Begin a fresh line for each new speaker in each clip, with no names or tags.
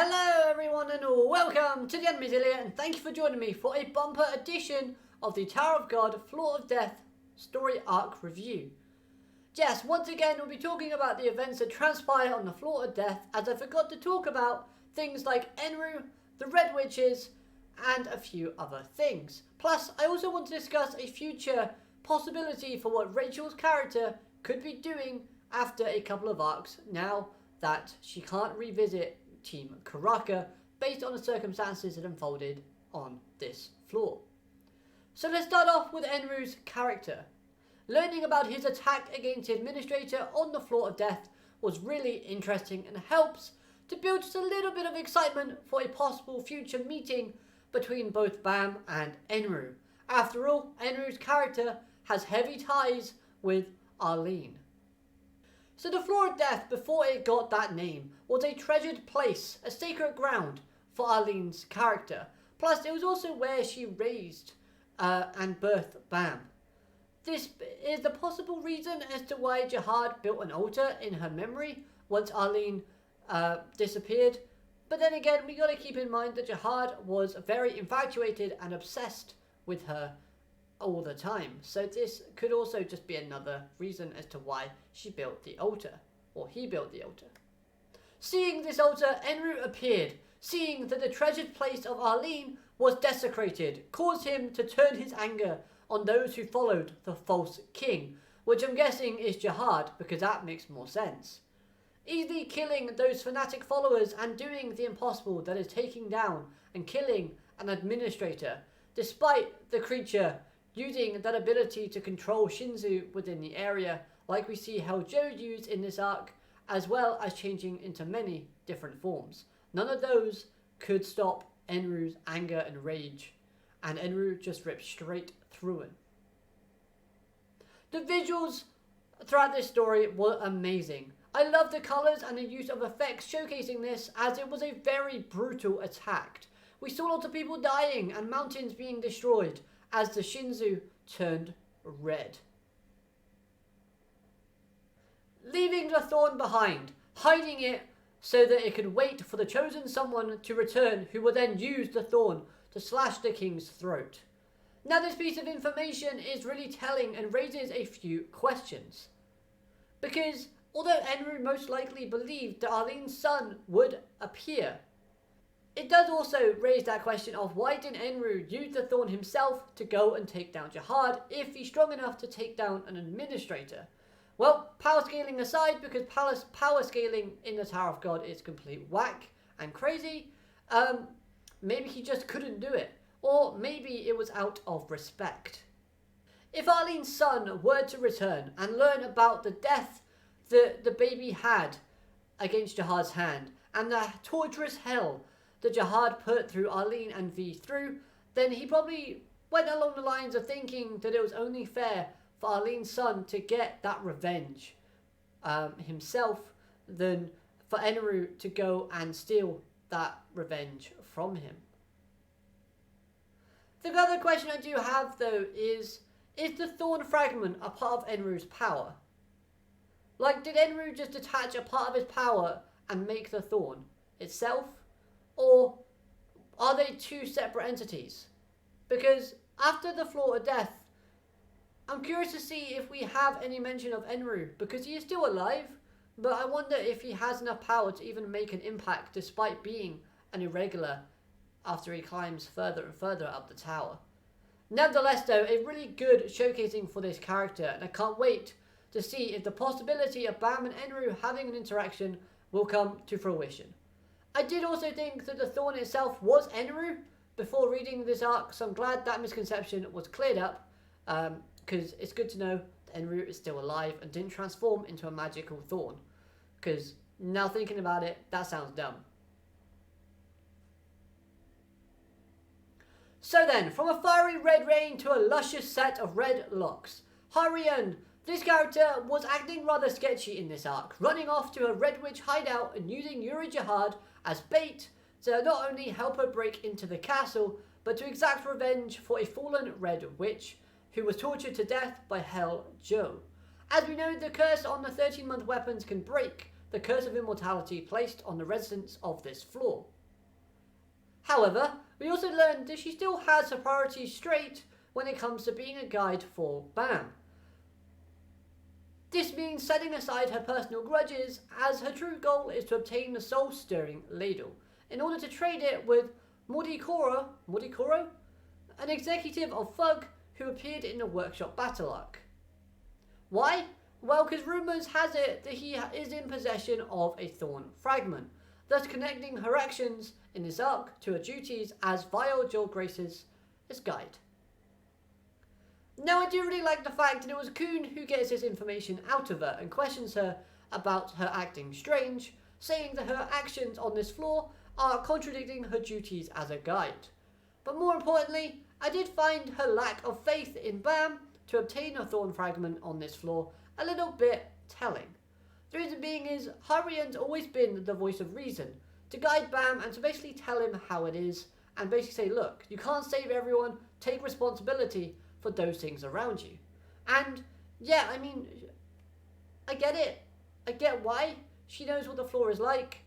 Hello everyone and welcome to the Enryu and thank you for joining me for a bumper edition of the Tower of God Floor of Death story arc review. Yes, once again we'll be talking about the events that transpire on the Floor of Death, as I forgot to talk about things like Enryu, the Red Witches and a few other things. Plus I also want to discuss a future possibility for what Rachel's character could be doing after a couple of arcs now that she can't revisit Team Karaka based on the circumstances that unfolded on this floor. So let's start off with Enryu's character. Learning about his attack against the administrator on the Floor of Death was really interesting and helps to build just a little bit of excitement for a possible future meeting between both Bam and Enryu. After all, Enryu's character has heavy ties with Arlene. So the Floor of Death, before it got that name, was a treasured place, a sacred ground for Arlene's character. Plus, it was also where she raised and birthed Bam. This is the possible reason as to why Jihad built an altar in her memory once Arlene disappeared. But then again, we got to keep in mind that Jihad was very infatuated and obsessed with her all the time. So this could also just be another reason as to why she built the altar, or he built the altar. Seeing this altar, Enryu appeared. Seeing that the treasured place of Arlene was desecrated caused him to turn his anger on those who followed the false king, which I'm guessing is Jihad, because that makes more sense. Easily killing those fanatic followers and doing the impossible, that is taking down and killing an administrator, despite the creature using that ability to control Shinzu within the area, like we see Heljo used in this arc, as well as changing into many different forms. None of those could stop Enryu's anger and rage, and Enryu just ripped straight through him. The visuals throughout this story were amazing. I love the colours and the use of effects showcasing this, as it was a very brutal attack. We saw lots of people dying and mountains being destroyed as the Shinzu turned red. Leaving the thorn behind, hiding it so that it could wait for the chosen someone to return, who would then use the thorn to slash the king's throat. Now this piece of information is really telling and raises a few questions. Because although Enryu most likely believed that Arlene's son would appear, it does also raise that question of why didn't Enryu use the thorn himself to go and take down Jihad if he's strong enough to take down an administrator? Well, power scaling aside, because power scaling in the Tower of God is complete whack and crazy, maybe he just couldn't do it. Or maybe it was out of respect. If Arlene's son were to return and learn about the death that the baby had against Jihad's hand, and the torturous hell that Jihad put through Arlene and V through, then he probably went along the lines of thinking that it was only fair for Arlene's son to get that revenge himself, than for Enryu to go and steal that revenge from him. The other question I do have though is the thorn fragment a part of Enryu's power? Like, did Enryu just detach a part of his power and make the thorn itself? Or are they two separate entities? Because after the Floor of Death, I'm curious to see if we have any mention of Enryu, because he is still alive, but I wonder if he has enough power to even make an impact despite being an irregular after he climbs further and further up the tower. Nevertheless though, a really good showcasing for this character, and I can't wait to see if the possibility of Bam and Enryu having an interaction will come to fruition. I did also think that the thorn itself was Enryu before reading this arc, so I'm glad that misconception was cleared up, because it's good to know that Enryu is still alive and didn't transform into a magical thorn, because now thinking about it, that sounds dumb. So then, from a fiery red rain to a luscious set of red locks, Harian, this character was acting rather sketchy in this arc, running off to a Red Witch hideout and using Yuri Jihad as bait to not only help her break into the castle, but to exact revenge for a fallen Red Witch who was tortured to death by Heljo. As we know, the curse on the 13-month weapons can break the curse of immortality placed on the residents of this floor. However, we also learned that she still has her priorities straight when it comes to being a guide for Bam. This means setting aside her personal grudges, as her true goal is to obtain the soul-stirring ladle, in order to trade it with Mordikoro, an executive of Thug who appeared in the workshop battle arc. Why? Well, because rumours has it that he is in possession of a Thorn fragment, thus connecting her actions in this arc to her duties as Vile Joel Grace's guide. Now, I do really like the fact that it was Kun who gets this information out of her and questions her about her acting strange, saying that her actions on this floor are contradicting her duties as a guide. But more importantly, I did find her lack of faith in Bam to obtain a Thorn fragment on this floor a little bit telling. The reason being is Harian's always been the voice of reason, to guide Bam and to basically tell him how it is and basically say, look, you can't save everyone, take responsibility for those things around you. And yeah, I mean, I get it. I get why. She knows what the floor is like,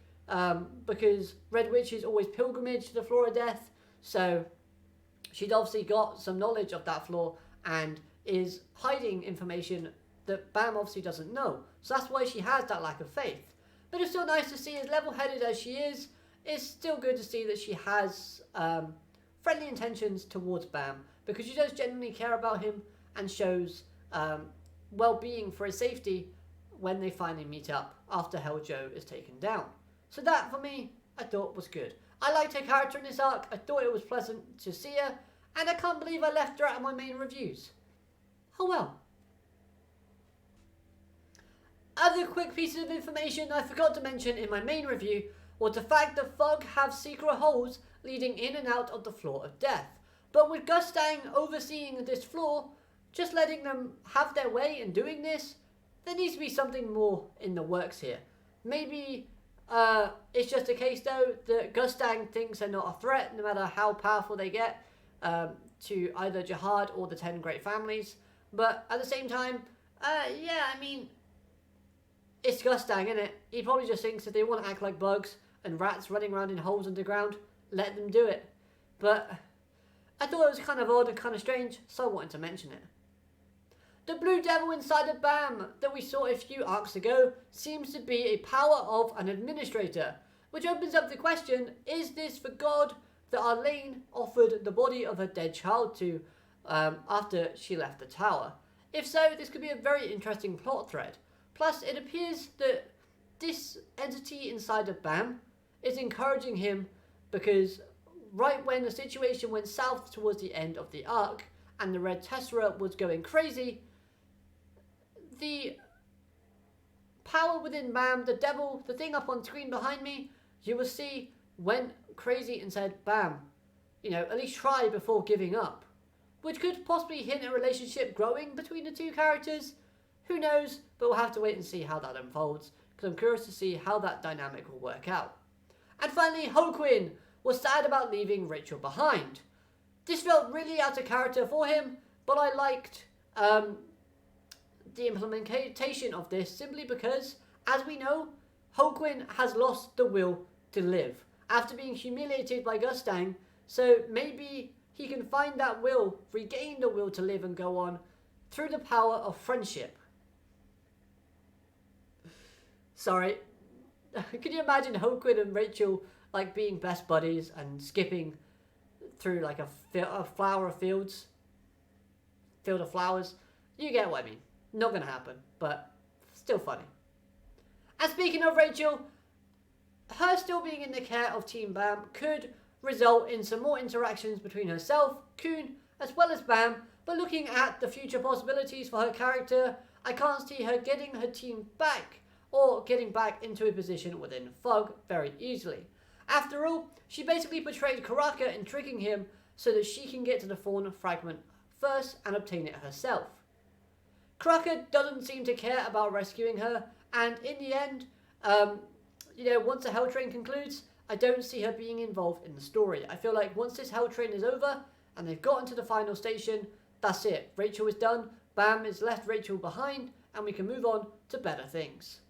because Red Witches always pilgrimage to the floor of death, so she'd obviously got some knowledge of that floor and is hiding information that Bam obviously doesn't know. So that's why she has that lack of faith. But it's still nice to see, as level-headed as she is, it's still good to see that she has friendly intentions towards Bam, because she does genuinely care about him and shows well-being for his safety when they finally meet up after Helljo is taken down. So that, for me, I thought was good. I liked her character in this arc, I thought it was pleasant to see her, and I can't believe I left her out of my main reviews. Oh well. Other quick pieces of information I forgot to mention in my main review was the fact that Thug have secret holes leading in and out of the floor of death. But with Gustang overseeing this floor, just letting them have their way in doing this, there needs to be something more in the works here. Maybe it's just a case though that Gustang thinks they're not a threat no matter how powerful they get to either Jihad or the 10 Great Families. But at the same time, yeah, I mean, it's Gustang, isn't it? He probably just thinks that they want to act like bugs and rats running around in holes underground, let them do it. But I thought it was kind of odd and kind of strange, so I wanted to mention it. The Blue Devil inside of Bam that we saw a few arcs ago seems to be a power of an administrator, which opens up the question, is this the god that Arlene offered the body of her dead child to after she left the tower? If so, this could be a very interesting plot thread. Plus, it appears that this entity inside of Bam is encouraging him because right when the situation went south towards the end of the arc and the Red Tessera was going crazy, the power within Bam, the devil, the thing up on screen behind me, you will see went crazy and said, Bam, you know, at least try before giving up. Which could possibly hint a relationship growing between the two characters. Who knows, but we'll have to wait and see how that unfolds, because I'm curious to see how that dynamic will work out. And finally, Hoquin was sad about leaving Rachel behind. This felt really out of character for him, but I liked the implementation of this simply because, as we know, Hoquin has lost the will to live after being humiliated by Gustang, so maybe he can find that will, regain the will to live and go on through the power of friendship. Sorry. Can you imagine Hoquin and Rachel like being best buddies and skipping through like a flower of fields? Field of flowers? You get what I mean. Not gonna happen, but still funny. And speaking of Rachel, her still being in the care of Team Bam could result in some more interactions between herself, Kun, as well as Bam, but looking at the future possibilities for her character, I can't see her getting her team back or getting back into a position within Thug very easily. After all, she basically portrayed Karaka in tricking him so that she can get to the Thorn fragment first and obtain it herself. Karaka doesn't seem to care about rescuing her, and in the end, once the Hell Train concludes, I don't see her being involved in the story. I feel like once this Hell Train is over and they've gotten to the final station, that's it. Rachel is done, Bam has left Rachel behind, and we can move on to better things.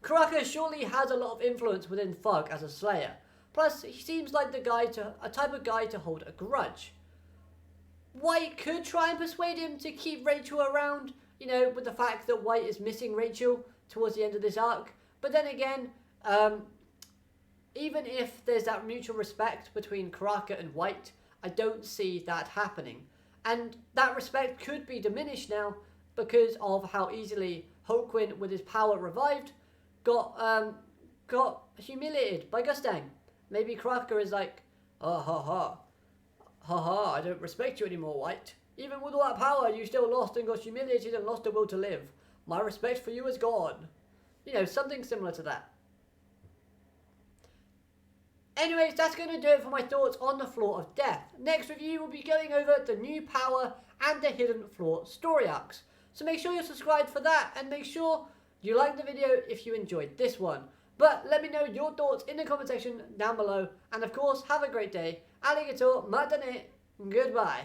Kuraka surely has a lot of influence within Thug as a slayer. Plus, he seems like a type of guy to hold a grudge. White could try and persuade him to keep Rachel around, you know, with the fact that White is missing Rachel towards the end of this arc. But then again, even if there's that mutual respect between Kuraka and White, I don't see that happening. And that respect could be diminished now because of how easily Hulkwin, with his power revived, got humiliated by Gustang. Maybe Kuraka is like, oh, ha, I don't respect you anymore, White. Even with all that power, you still lost and got humiliated and lost the will to live. My respect for you is gone. You know, something similar to that. Anyways, that's going to do it for my thoughts on the Floor of Death. Next review, we'll be going over the new power and the Hidden Floor story arcs. So make sure you're subscribed for that, and make sure you like the video if you enjoyed this one. But let me know your thoughts in the comment section down below. And of course, have a great day. Arigato, matane, goodbye.